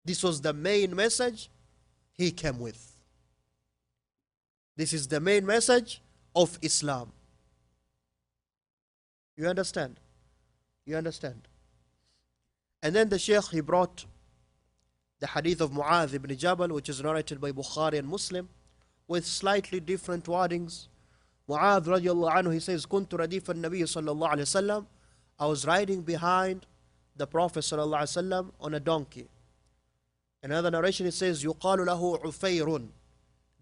This was the main message he came with. This is the main message of Islam. You understand? You understand? And then the Shaykh, he brought the hadith of Mu'adh ibn Jabal, which is narrated by Bukhari and Muslim, with slightly different wordings. Mu'adh radiallahu anhu, he says, كنت رديف النبي صلى الله عليه وسلم. I was riding behind the Prophet صلى الله عليه وسلم on a donkey. Another narration, it says, يقال له عفير.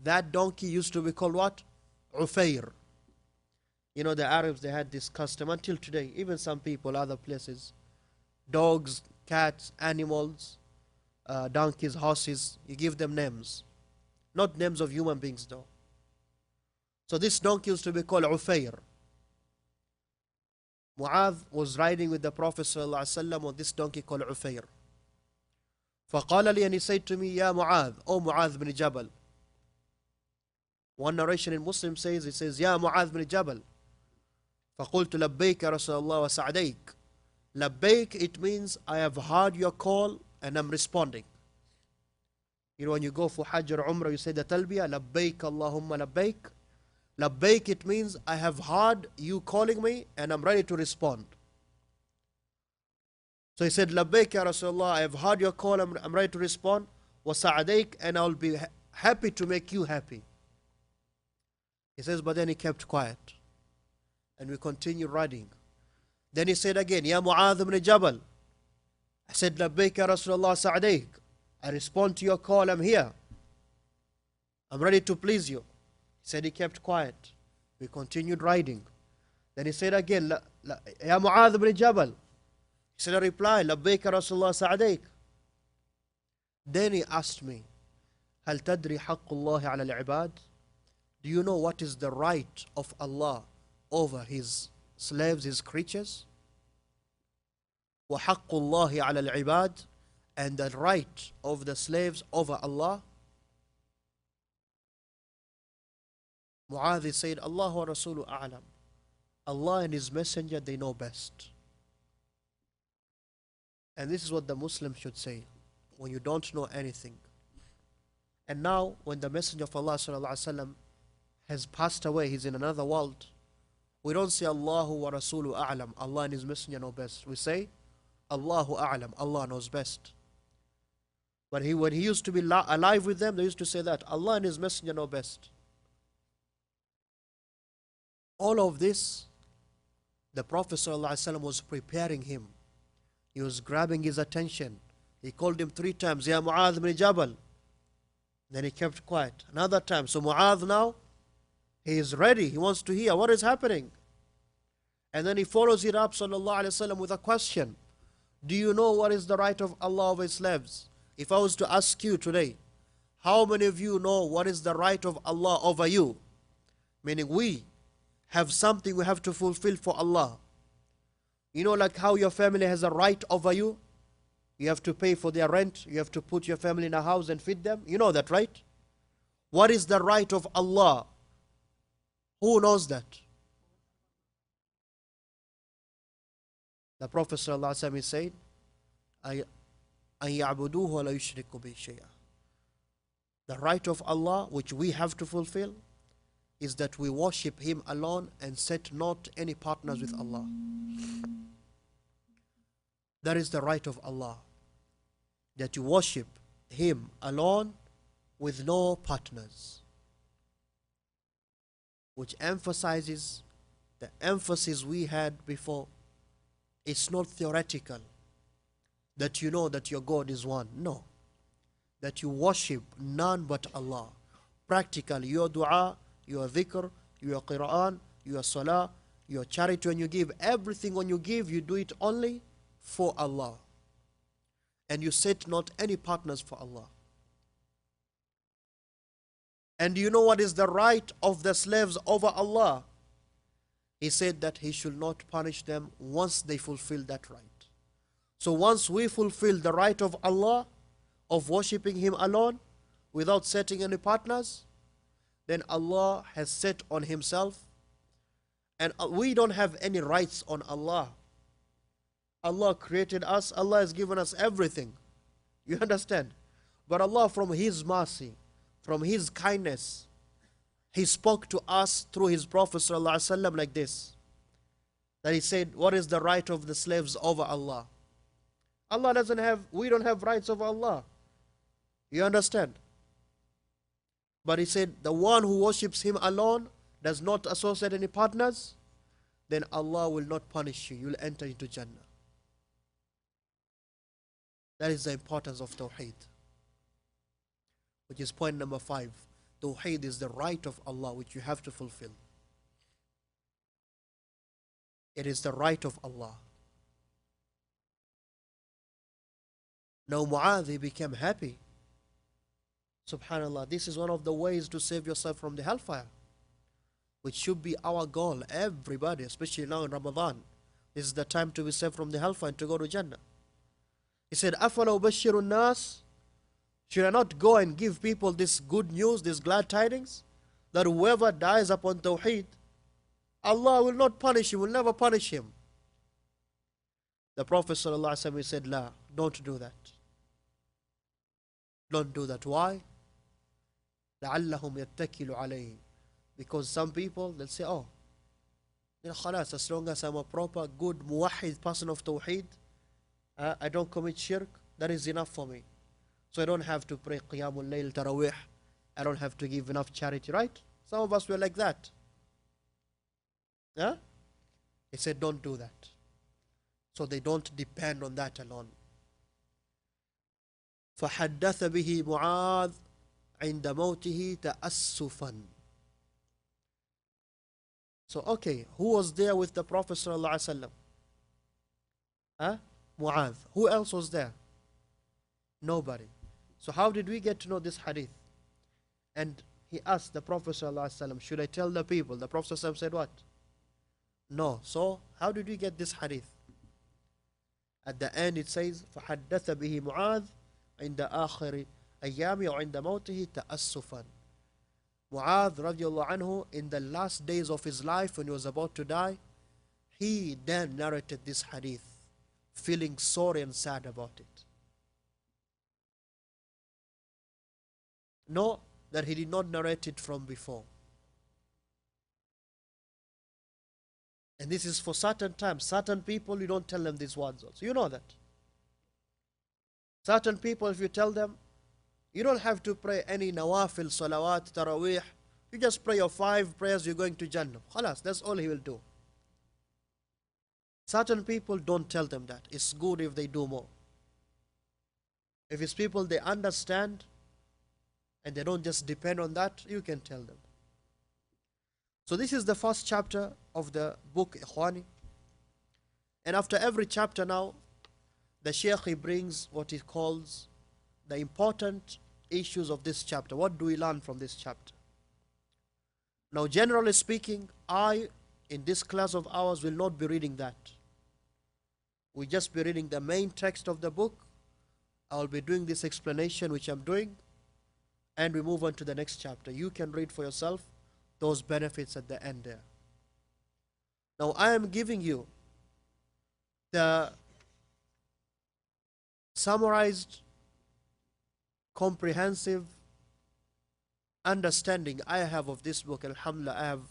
That donkey used to be called what? Ufayr. You know, the Arabs, they had this custom until today, even some people, other places. Dogs, cats, animals, donkeys, horses, you give them names. Not names of human beings though. So this donkey used to be called Ufayr. Mu'adh was riding with the Prophet ﷺ on this donkey called Ufayr. فقال لي, and he said to me, يا معاذ, O Mu'adh bin Jabal. One narration in Muslim says, it says, يا معاذ bin Jabal. فقلت لبيك يا رسول الله وسعديك. Labbaik, it means I have heard your call and I'm responding. You know, when you go for Hajj or Umrah, you say the talbiyah, Labbaik Allahumma Labbaik. Labbaik, it means I have heard you calling me and I'm ready to respond. So he said, Labbaik ya Rasulullah, I have heard your call, I'm ready to respond. Wa sa'adaik, and I'll be happy to make you happy. He says, but then he kept quiet. And we continue riding. Then he said again, Ya Mu'adh ibn Jabal. I said, Labbaik ya Rasulullah sa'adaik. I respond to your call, I'm here. I'm ready to please you. He said he kept quiet. We continued riding. Then he said again, Ya Mu'adh ibn Jabal. He said a reply, Labbaik ya Rasulullah sa'adaik. Then he asked me, هل تدري حق الله على العباد? Do you know what is the right of Allah over his slaves, his creatures? وحق الله على العباد, and the right of the slaves over Allah? Mu'adh said, Allah wa Rasulu a'lam. Allah and his messenger, they know best. And this is what the Muslim should say when you don't know anything. And now, when the Messenger of Allah sallallahu alaihi wasallam has passed away, he's in another world, we don't say Allahu wa Rasulu a'lam, Allah and his messenger know best. We say Allahu a'lam, Allah knows best. But when he used to be alive with them, they used to say that Allah and his messenger know best. All of this, the Prophet sallallahu alaihi wasallam was preparing him. He was grabbing his attention. He called him 3 times, Ya Mu'adh ibn Jabal. Then he kept quiet. Another time. So Mu'adh now, he is ready. He wants to hear what is happening. And then he follows it up, sallallahu alaihi wasallam, with a question. Do you know what is the right of Allah over his slaves? If I was to ask you today, how many of you know what is the right of Allah over you? Meaning we have something we have to fulfill for Allah. You know, like how your family has a right over you? You have to pay for their rent. You have to put your family in a house and feed them. You know that, right? What is the right of Allah? Who knows that? The Prophet ﷺ said, أَن يَعْبُدُوهُ وَلَا يُشْرِكُوا بِهِ شَيْئًا. The right of Allah, which we have to fulfill, is that we worship Him alone and set not any partners with Allah. That is the right of Allah, that you worship Him alone with no partners, which emphasizes the emphasis we had before. It's not theoretical that you know that your God is one. No. That you worship none but Allah. Practically, your dua, your dhikr, your Quran, your salah, your charity when you give, everything when you give, you do it only for Allah. And you set not any partners for Allah. And you know what is the right of the slaves over Allah? He said that He should not punish them once they fulfill that right. So once we fulfill the right of Allah of worshipping Him alone without setting any partners, then Allah has set on Himself, and we don't have any rights on Allah. Allah created us. Allah has given us everything. You understand? But Allah, from His mercy, from His kindness, He spoke to us through His Prophet ﷺ like this. That He said, what is the right of the slaves over Allah? Allah doesn't have, we don't have rights over Allah. You understand? But He said, the one who worships Him alone, does not associate any partners, then Allah will not punish you. You will enter into Jannah. That is the importance of Tawheed. Which is point number 5. Tawheed is the right of Allah which you have to fulfill. It is the right of Allah. Now Mu'adh, he became happy. Subhanallah, this is one of the ways to save yourself from the hellfire, which should be our goal, everybody, especially now in Ramadan. This is the time to be saved from the hellfire and to go to Jannah. He said, أَفَلَوْ بَشِّرُ النَّاسِ, should I not go and give people this good news, this glad tidings, that whoever dies upon Tawheed, Allah will not punish him, will never punish him. The Prophet ﷺ said, La, don't do that. Don't do that. Why? لَعَلَّهُمْ يَتَّكِلُ عَلَيْهِ, because some people, they'll say, oh, then khalas, as long as I'm a proper, good, muwahid person of Tawheed, I don't commit shirk, that is enough for me. So I don't have to pray Qiyamul Layl, Tarawih, I don't have to give enough charity, right? Some of us were like that. Yeah? He said, don't do that. So they don't depend on that alone. فحدث به معاذ عند موته تأسفا. So okay, who was there with the Prophet ﷺ? Mu'adh. Who else was there? Nobody. So how did we get to know this hadith? And he asked the Prophet ﷺ, should I tell the people? The Prophet ﷺ said what? No. So how did we get this hadith? At the end it says, فحدث به معاذ عند آخر أيامه وعند موته تأسفا. Mu'adh radiallahu anhu, in the last days of his life when he was about to die, he then narrated this hadith, feeling sorry and sad about it. No, that he did not narrate it from before. And this is for certain times. Certain people, you don't tell them these words also. You know that. Certain people, if you tell them, you don't have to pray any nawafil, salawat, tarawih. You just pray your 5 prayers, you're going to Jannah. Khalas, that's all he will do. Certain people, don't tell them that. It's good if they do more. If it's people they understand and they don't just depend on that, you can tell them. So this is the first chapter of the book, Ikhwani. And after every chapter now, the Shaykh, he brings what he calls the important issues of this chapter. What do we learn from this chapter? Now, generally speaking, in this class of ours, will not be reading that. We'll just be reading the main text of the book. I'll be doing this explanation, which I'm doing, and we move on to the next chapter. You can read for yourself those benefits at the end there. Now, I am giving you the summarized, comprehensive understanding I have of this book. Alhamdulillah, I have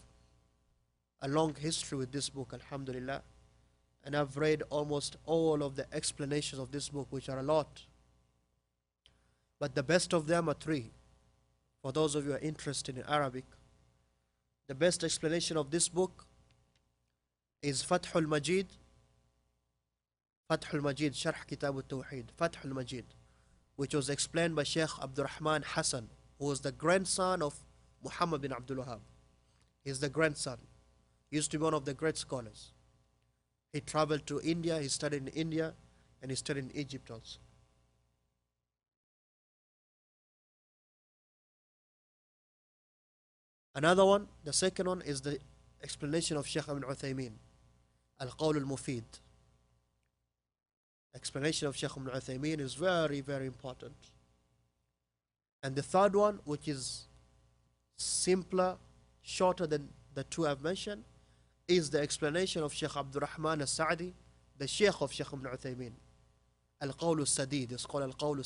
a long history with this book, alhamdulillah, and I've read almost all of the explanations of this book, which are a lot. But the best of them are 3. For those of you who are interested in Arabic, the best explanation of this book is Fathul Majid, Sharh Kitab Tawheed, Fathul Majid, which was explained by Sheikh Abdurrahman Hassan, who was the grandson of Muhammad bin Abdul Wahab. He's the grandson. He used to be one of the great scholars. He traveled to India, he studied in India, and he studied in Egypt also. Another one, the second one, is the explanation of Sheikh Ibn Uthaymeen, Al-Qawl al-Mufid. Explanation of Sheikh Ibn Uthaymeen is very, very important. And the third one, which is simpler, shorter than the 2 I've mentioned, is the explanation of Sheikh Abdurrahman al-Sa'di, the Sheikh of Sheikh Ibn Uthaymeen. Al-Qawl al-Sadid is called Al-Qawl al-Sadid.